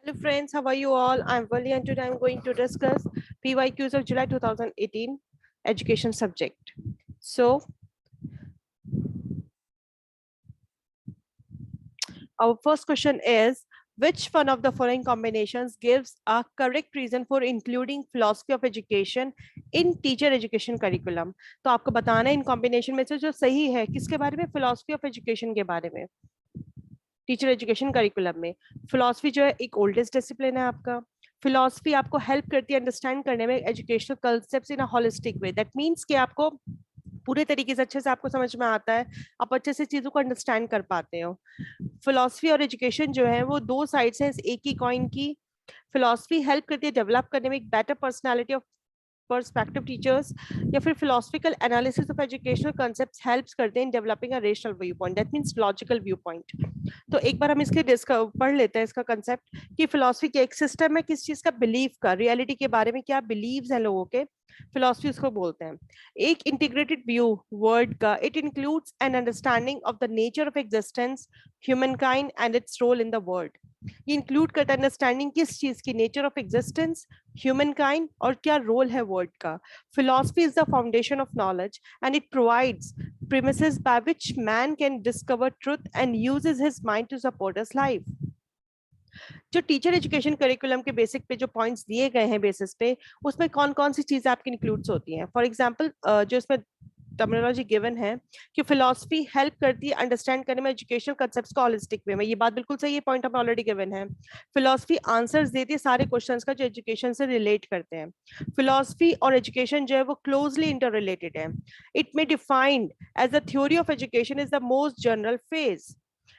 Hello friends, how are you all? I'm Vali and today I'm going to discuss PYQs of July 2018 education subject. So our first question is, which one of the following combinations gives a correct reason for including philosophy of education in teacher education curriculum? तो आपको बताना है in combination में से जो सही है किसके बारे में, फिलोसफी ऑफ एजुकेशन के बारे में टीचर एजुकेशन करिकुलम में। फिलोसफी जो है एक ओल्डेस्ट डिसिप्लिन है आपका। फिलोसफी आपको हेल्प करती है अंडरस्टैंड करने में educational concepts in a holistic way. That means कि आपको पूरे तरीके से अच्छे से आपको समझ में आता है, आप अच्छे से चीजों को अंडरस्टैंड कर पाते हो। फिलोसफी और एजुकेशन जो है वो दो साइड्स हैं एक ही कॉइन की। फिलोसफी हेल्प करती है डेवलप करने में एक better personality of perspective teachers, या फिर philosophical analysis of educational concepts helps करते हैं developing a rational view point, that means logical view point. तो एक बार हम इसके पढ़ लेते हैं इसका कंसेप्ट कि फिलोसफी के एक सिस्टम है किस चीज का, बिलीफ का, रियलिटी के बारे में क्या बिलीव्स हैं लोगों के, फिलोसफी उसको बोलते हैं। एक इंटीग्रेटेड व्यू वर्ड का, it includes an understanding of the nature of existence, human kind and its role in the world. ये इंक्लूड करता है अंडरस्टैंडिंग किस चीज की, nature of existence, human kind और क्या रोल है वर्ल्ड का। Philosophy is the foundation of knowledge and it provides premises by which man can discover truth and uses his mind to support his life। जो teacher education curriculum के basic पे जो points दिए गए हैं basis पे, उसमें कौन कौन सी चीजें आपकी इंक्लूड्स होती हैं। फॉर एग्जांपल जो इसमें टर्मिनोलॉजी गिवन है कि फिलोसफी हेल्प करती है अंडरस्टैंड करने में एजुकेशनल कांसेप्ट्स को होलिस्टिक वे में, ये बात बिल्कुल सही है, पॉइंट हमें ऑलरेडी गिवन है। फिलोसफी आंसर्स देती है सारे क्वेश्चंस का जो एजुकेशन से रिलेट करते हैं। फिलोसफी और एजुकेशन जो है वो क्लोजली इंटर रिलेटेड है। It may defined as the theory of education is the most general phase.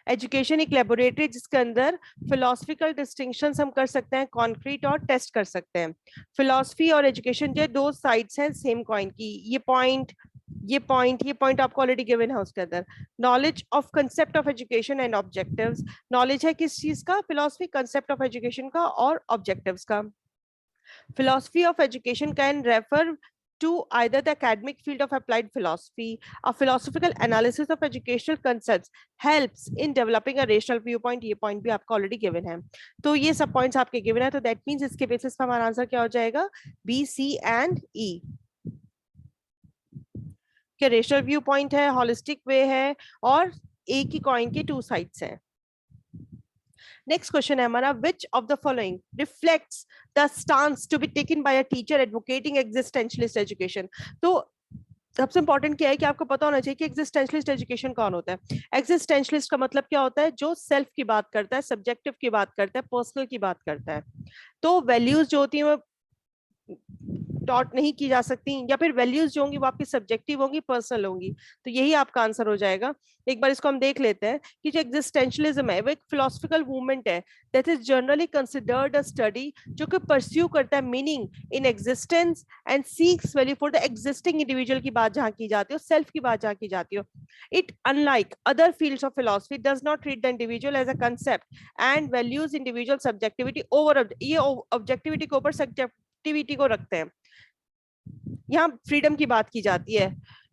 Education एक लेबोरेटरी जिसके अंदर फिलोसफिकल डिस्टिंक्शन हम कर सकते हैं, कॉन्क्रीट और टेस्ट कर सकते हैं। फिलोसफी और एजुकेशन जो दो साइड्स हैं सेम कॉइन की। ये पॉइंट आपको ऑलरेडी गिवन है उसके अंदर। Knowledge of concept of education and objectives, knowledge है किस चीज का, फिलोसफी कंसेप्ट ऑफ एजुकेशन का और ऑब्जेक्टिव्स का। Philosophy of education can refer to either the academic field of applied philosophy. A philosophical analysis of educational concepts helps in developing a rational viewpoint. ये point भी आपको already given है, तो ये सब points आपके given है, तो that means इसके basis पर हमारा आंसर क्या हो जाएगा, B, C and E। कि रेशनल व्यू पॉइंट है, होलिस्टिक वे है और एक ही कॉइन के टू साइड्स हैं। नेक्स्ट क्वेश्चन है हमारा, which of the following reflects the stance to be taken by a teacher advocating existentialist education. तो सबसे इंपॉर्टेंट क्या है कि आपको पता होना चाहिए कि एग्जिस्टेंशियलिस्ट एजुकेशन कौन होता है। एग्जिस्टेंशियलिस्ट का मतलब क्या होता है, जो सेल्फ की बात करता है, सब्जेक्टिव की बात करता है, पर्सनल की बात करता है। तो वैल्यूज जो होती है वो टॉट नहीं की जा सकती, या फिर वैल्यूज जो होंगी वो आपकी सब्जेक्टिव होंगी, पर्सनल होंगी। तो यही आपका आंसर हो जाएगा। एक बार इसको हम देख लेते हैं कि जो एग्जिस्टेंशियलिज्म है वो एक फिलोसफिकल मूवमेंट है that is generally considered a study जो कि परस्यू करता है meaning in existence and seeks value for the existing individual की बात जहां की जाती हो, सेल्फ की बात जहां की जाती हो। It unlike other fields of philosophy does not treat the individual as a concept and values individual subjectivity over, ये ऑब्जेक्टिविटी के ऊपर सब्जेक्टिविटी को रखते हैं। यहाँ फ्रीडम की बात की जाती है,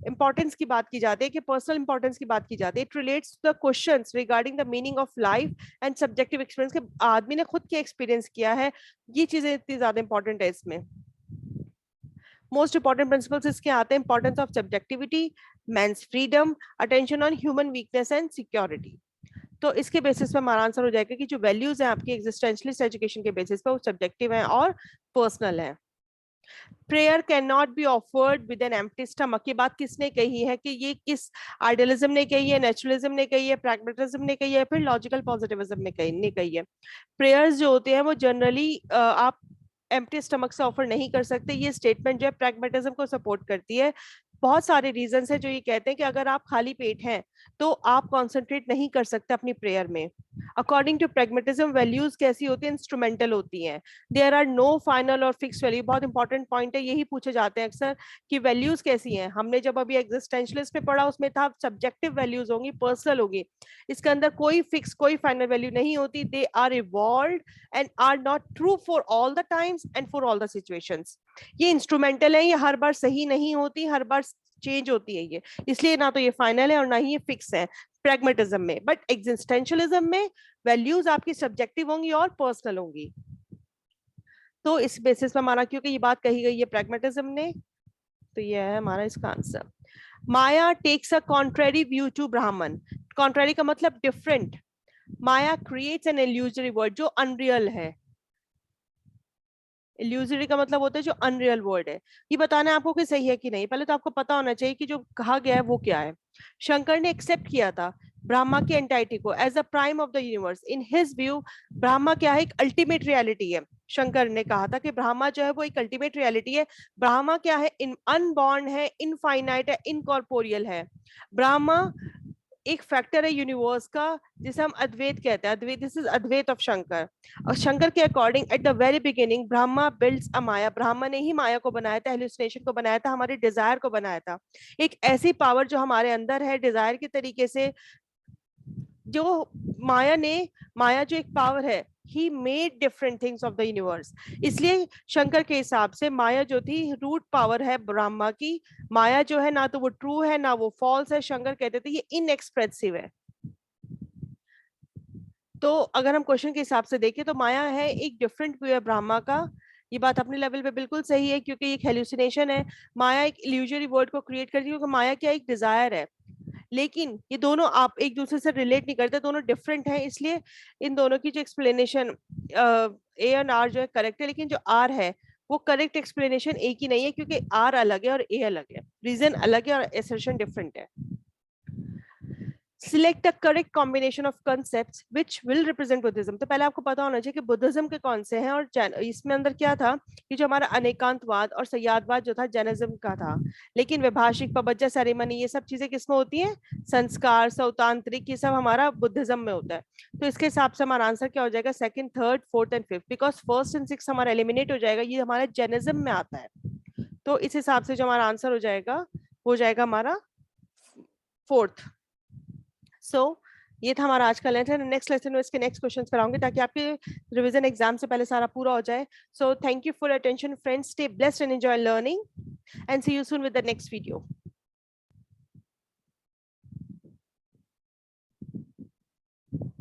इंपॉर्टेंस की बात की जाती है, कि पर्सनल इंपॉर्टेंस की बात की जाती है। It relates to the questions regarding the meaning of life and subjective experience, के आदमी ने खुद क्या एक्सपीरियंस किया है, ये चीजें इतनी ज्यादा इंपॉर्टेंट है इसमें। मोस्ट इंपॉर्टेंट प्रिंसिपल्स इसके आते हैं, importance of subjectivity, men's freedom, attention on human weakness and security. तो इसके बेसिस पे हमारा आंसर हो जाएगा कि जो वैल्यूज हैं आपकी एग्जिस्टेंशियलिस्ट एजुकेशन के बेसिस पे वो सब्जेक्टिव हैं और पर्सनल है। Prayer can not be offered with an empty stomach, ये बात किसने कही है, कि ये किस आइडियलिज्म ने कही है, नेचुरलिज्म ने कही है, प्रैग्मेटिज्म ने कही है, फिर लॉजिकल पॉजिटिविज्म ने कही है। प्रेयर्स जो होते हैं वो जनरली आप एम्प्टी स्टमक से ऑफर नहीं कर सकते। ये स्टेटमेंट जो है प्रैग्मेटिज्म को सपोर्ट करती है। बहुत सारे रीजंस हैं जो ये कहते हैं कि अगर आप खाली पेट हैं तो आप कंसंट्रेट नहीं कर सकते अपनी प्रेयर में। अकॉर्डिंग टू प्रैग्मेटिज्म वैल्यूज कैसी होती हैं, इंस्ट्रूमेंटल होती हैं। देयर आर नो फाइनल और फिक्स वैल्यू, बहुत इंपॉर्टेंट पॉइंट है, यही पूछे जाते हैं अक्सर कि वैल्यूज कैसी हैं। हमने जब अभी एग्जिस्टेंशियलिस्ट में पढ़ा उसमें था सब्जेक्टिव वैल्यूज होंगी, पर्सनल होगी, इसके अंदर कोई फिक्स कोई फाइनल वैल्यू नहीं होती। They are evolved and are not true for all the times and for all the situations. ये इंस्ट्रूमेंटल है, ये हर बार सही नहीं होती, हर बार चेंज होती है ये, इसलिए ना तो ये फाइनल है और ना ही ये फिक्स है प्रैग्मेटिज्म में। बट एग्जिस्टेंशियलिज्म में वैल्यूज आपकी सब्जेक्टिव होंगी और पर्सनल होंगी। तो इस बेसिस पे हमारा, क्योंकि ये बात कही गई है प्रैग्मेटिज्म ने, तो ये है हमारा इसका answer. Maya takes a contrary view to Brahman. Contrary का मतलब different. Maya creates an illusory world जो अनरियल है। इल्यूजरी का मतलब होता है जो अनरियल वर्ल्ड है। ये बताना है आपको कि सही है कि नहीं, पहले तो आपको पता होना चाहिए कि जो कहा गया है वो क्या है। शंकर ने एक्सेप्ट किया था ब्रह्मा की एंटाइटी को as the prime of the universe. In his view Brahma क्या है, एक अल्टीमेट रियलिटी है। शंकर ने कहा था कि ब्रह्मा जो है वो एक अल्टीमेट रियलिटी है। ब्रह्मा क्या है, इन अनबॉर्न है, इनफाइनाइट है, इनकॉर्पोरियल है। ब्रह्मा एक फैक्टर है यूनिवर्स का जिसे हम अद्वैत कहते हैं। Advaita, this is Advaita of Shankara. और शंकर के according at the very beginning Brahma builds a maya. Brahma ने ही माया को बनाया था, हेलुसिनेशन को बनाया था, हमारे डिजायर को बनाया था। एक ऐसी पावर जो हमारे अंदर है डिजायर के तरीके से, जो माया जो एक पावर है, he made different things of the universe. इसलिए शंकर के हिसाब से माया जो थी रूट पावर है ब्रह्मा की। माया जो है ना तो वो ट्रू है ना वो फॉल्स है। शंकर कहते थे ये इनएक्सप्रेसिव है। तो अगर हम क्वेश्चन के हिसाब से देखें तो माया है एक डिफरेंट व्यू है ब्रह्मा का। ये बात अपने लेवल पे बिल्कुल सही है, क्योंकि एक हेल्यूसिनेशन है। माया एक इल्यूजरी वर्ल्ड को क्रिएट करती है, क्योंकि माया क्या एक डिजायर है। लेकिन ये दोनों आप एक दूसरे से रिलेट नहीं करते, दोनों डिफरेंट हैं। इसलिए इन दोनों की जो एक्सप्लेनेशन ए एंड आर जो है करेक्ट है, लेकिन जो आर है वो करेक्ट एक्सप्लेनेशन एक ही नहीं है, क्योंकि आर अलग है और ए अलग है, रीजन अलग है और एसर्शन डिफरेंट है। Select a correct combination of concepts which will represent Buddhism. तो पहले आपको पता होना चाहिए कि बुद्धिज्म के कौन से हैं। और इसमें अंदर क्या था कि जो हमारा अनेकांतवाद और सयादवाद जो था जैनिज्म का था। लेकिन वैभाषिक पबज्जा सेरेमनी ये सब चीजें किसमें होती हैं, संस्कार सौतांत्रिक, ये सब हमारा बुद्धिज्म में होता है। तो इसके हिसाब से हमारा आंसर क्या हो जाएगा, second third fourth and fifth, because first and six हमारा एलिमिनेट हो जाएगा, ये हमारा जैनिज्म में आता है। तो इस हिसाब से जो हमारा आंसर हो जाएगा हमारा फोर्थ। सो ये था हमारा आज का लेसन। नेक्स्ट लेसन में इसके नेक्स्ट क्वेश्चंस कराऊंगे ताकि आपके रिवीजन एग्जाम से पहले सारा पूरा हो जाए। So thank you for attention friends, stay blessed and enjoy learning and see you soon with the next video.